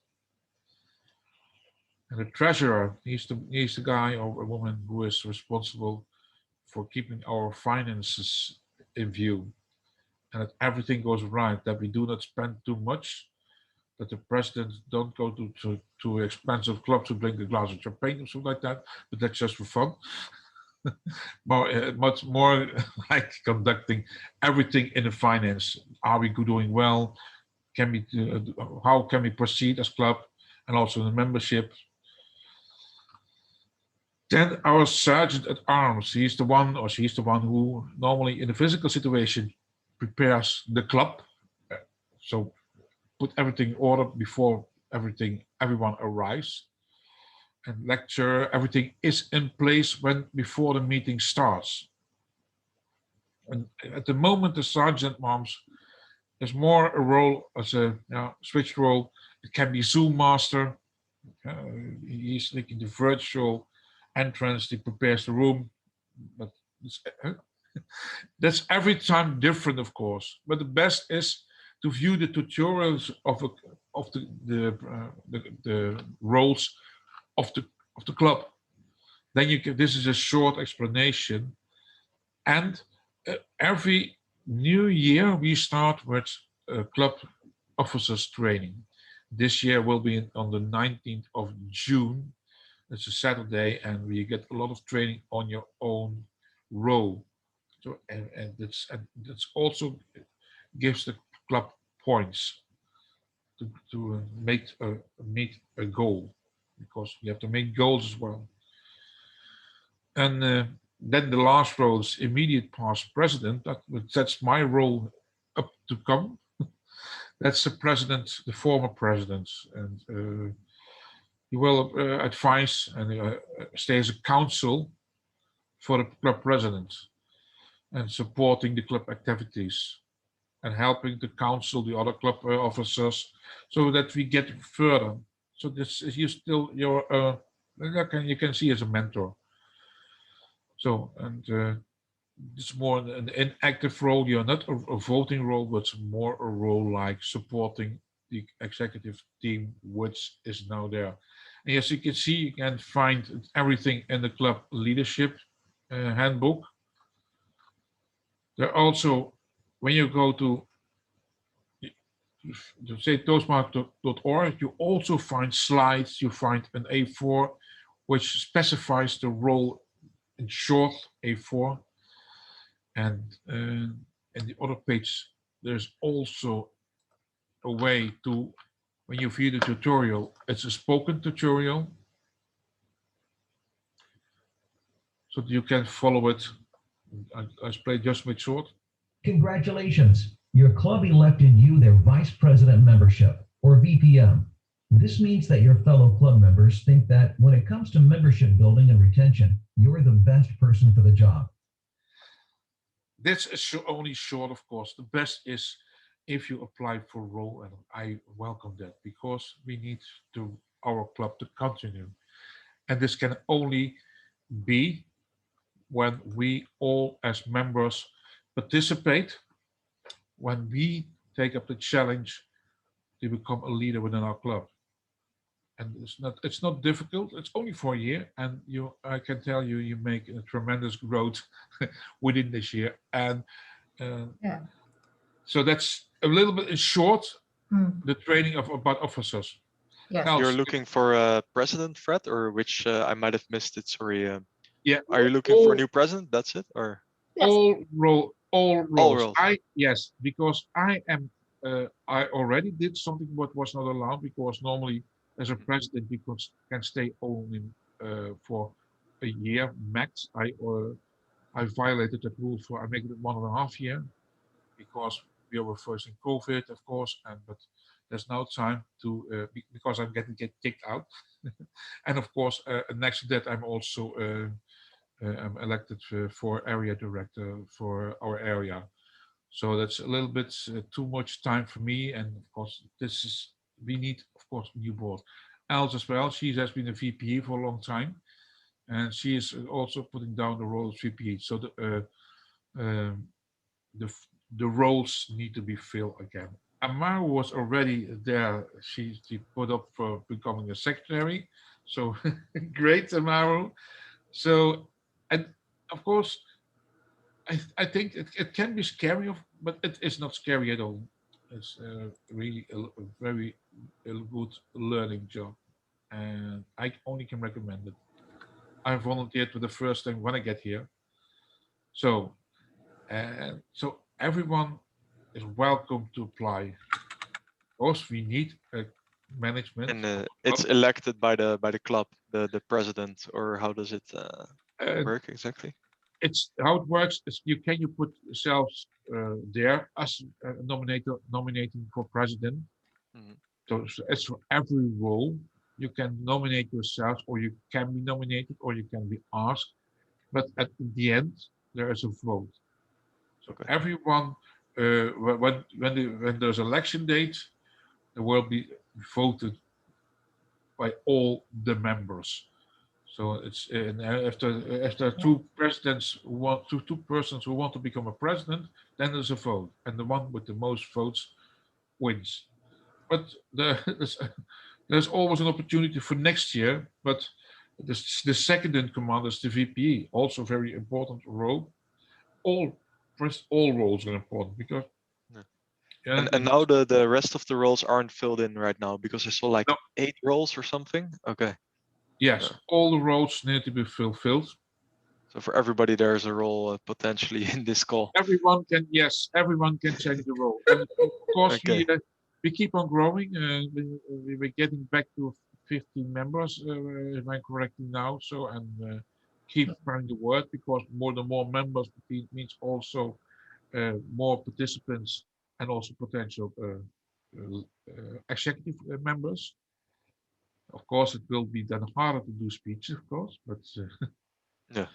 And the treasurer, he's the guy or a woman who is responsible for keeping our finances in view, and that everything goes right, that we do not spend too much, that the president don't go to expensive clubs to drink a glass of champagne or something like that, but that's just for fun. Much more like conducting everything in the finance. Are we doing well? How can we proceed as club, and also the membership? Then our sergeant at arms, he's the one or she's the one who normally in the physical situation prepares the club. So put everything in order before everyone arrives, and lecture, everything is in place before the meeting starts. And at the moment, the sergeant at arms is more a role as a switched role. It can be Zoom master. He's taking the virtual entrance, he prepares the room, but that's every time different, of course. But the best is to view the tutorials of the roles of the club. Then you can. This is a short explanation, and every new year we start with club officers training. This year will be on the 19th of June. It's a Saturday, and we get a lot of training on your own role. So, and that's also gives the club points to meet a goal, because you have to make goals as well. And then the last role is immediate past president. That's my role up to come. That's the president, the former president, and he will advise and stay as a counsel for the club president, and supporting the club activities and helping to counsel the other club officers so that we get further. So this is you still you can see as a mentor. So, and it's more an inactive role. You're not a voting role, but it's more a role like supporting the executive team, which is now there. And as you can see, you can find everything in the club leadership handbook. There also, when you go to say Toastmaster.org, you also find slides. You find an A4 which specifies the role in short A4, And in the other page, there's also a way to, when you view the tutorial, it's a spoken tutorial. So that you can follow it. I play just with short.
Congratulations, your club elected you their Vice President membership, or VPM. This means that your fellow club members think that when it comes to membership building and retention, you're the best person for the job.
That's only short, of course. The best is if you apply for a role, and I welcome that because we need our club to continue. And this can only be when we all as members participate, when we take up the challenge to become a leader within our club. And it's not difficult. It's only for a year, and I can tell you, you make a tremendous growth within this year. And
Yeah.
so that's a little bit in short, the training about officers.
Yes.
Else,
You're looking for a president, Fred, or which I might have missed it. Sorry.
yeah.
Are you looking for a new president? That's it, or
Yes.
All roles.
roles.
Yes, because I already did something what was not allowed, because normally as a president we can stay only for a year max. I violated that rule I make it 1.5 years because we were first in COVID, of course, but there's no time to because I'm get kicked out. And of course, next to that, I'm also I'm elected for area director for our area. So that's a little bit too much time for me. And of course, we need, of course, a new board. Els as well, she has been a VPE for a long time. And she is also putting down the role of VPE. So the roles need to be filled again. Amaru was already there. She put up for becoming a secretary. So great, Amaru. So, and of course, I think it can be scary, but it is not scary at all. It's really a very good learning job, and I only can recommend it. I volunteered for the first time when I get here. So everyone is welcome to apply. Of course, we need management.
And it's elected by the club, the president, or how does it work exactly?
It's how it works is you put yourselves there as nominating for president. So it's for every role. You can nominate yourself, or you can be nominated, or you can be asked. But at the end, there is a vote. So everyone, when there's election date, there will be voted by all the members. So it's if there are two presidents who want two persons who want to become a president, then there's a vote, and the one with the most votes wins. But there's always an opportunity for next year. But the second in command is the VPE, also a very important role. All roles are important because.
Yeah, and now the rest of the roles aren't filled in right now, because I saw like 8 roles or something. Okay.
Yes, all the roles need to be fulfilled.
So for everybody, there's a role potentially in this call.
Everyone can change the role. And of course, we keep on growing. We're getting back to 15 members, if I'm correctly now. So, and keep spreading the word, because more members means also more participants and also potential executive members. Of course, it will be then harder to do speeches, of course, but
yeah.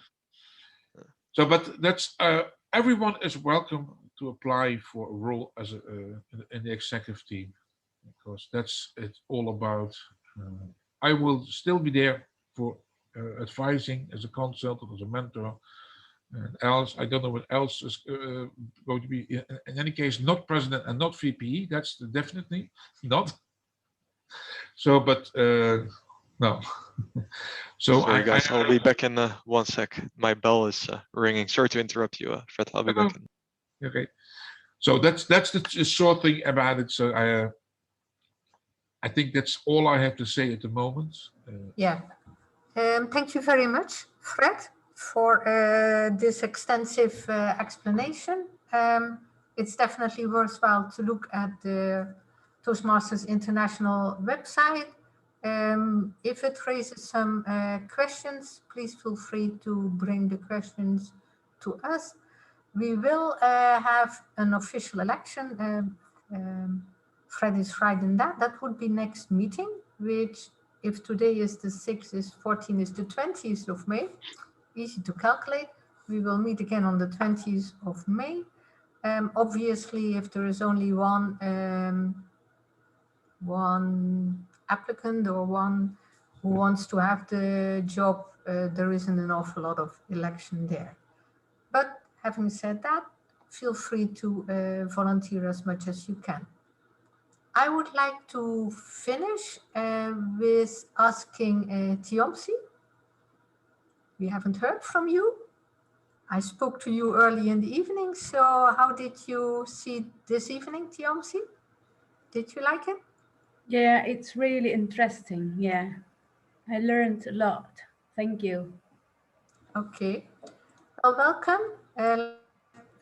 So, but that's everyone is welcome to apply for a role as in the executive team, because that's it's all about. I will still be there for advising as a consultant, as a mentor, and else I don't know what else is going to be. In any case, not president and not VPE. That's definitely not. So, but no. So
sorry, guys, I'll be back in 1 sec. My bell is ringing. Sorry to interrupt you, Fred. I'll be back in.
Okay. So that's the short thing about it. So I think that's all I have to say at the moment.
Yeah. Thank you very much, Fred, for this extensive explanation. It's definitely worthwhile to look at the Toastmasters International website. If it raises some questions, please feel free to bring the questions to us. We will have an official election. Fred is right in that. That would be next meeting, which if today is the 6th, is 14 is the 20th of May. Easy to calculate. We will meet again on the 20th of May. Obviously, if there is only one applicant or one who wants to have the job, there isn't an awful lot of election there. But having said that, feel free to volunteer as much as you can. I would like to finish with asking Tiomsi. We haven't heard from you. I spoke to you early in the evening, so how did you see this evening, Tiomsi? Did you like it?
Yeah, it's really interesting. Yeah, I learned a lot. Thank you.
Okay, well, welcome.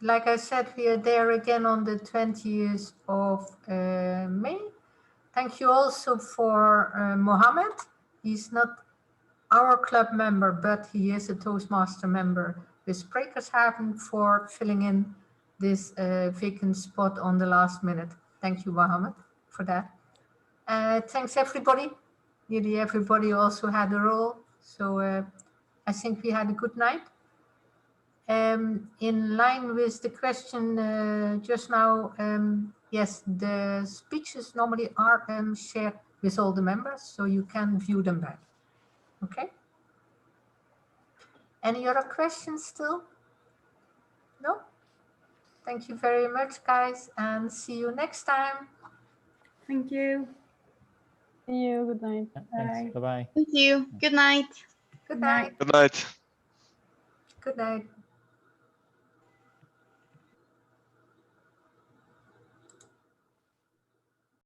Like I said, we are there again on the 20th of May. Thank you also for Mohammed. He's not our club member, but he is a Toastmaster member with Sprekershaven for filling in this vacant spot on the last minute. Thank you, Mohammed, for that. Thanks, everybody. Nearly everybody also had a role. So I think we had a good night. In line with the question just now, yes, the speeches normally are shared with all the members, so you can view them back. Okay. Any other questions still? No? Thank you very much, guys, and see you next time.
Thank you.
See you. Good night.
Thanks. Bye-bye.
Thank you. Good night.
Good night.
Good night.
Good night.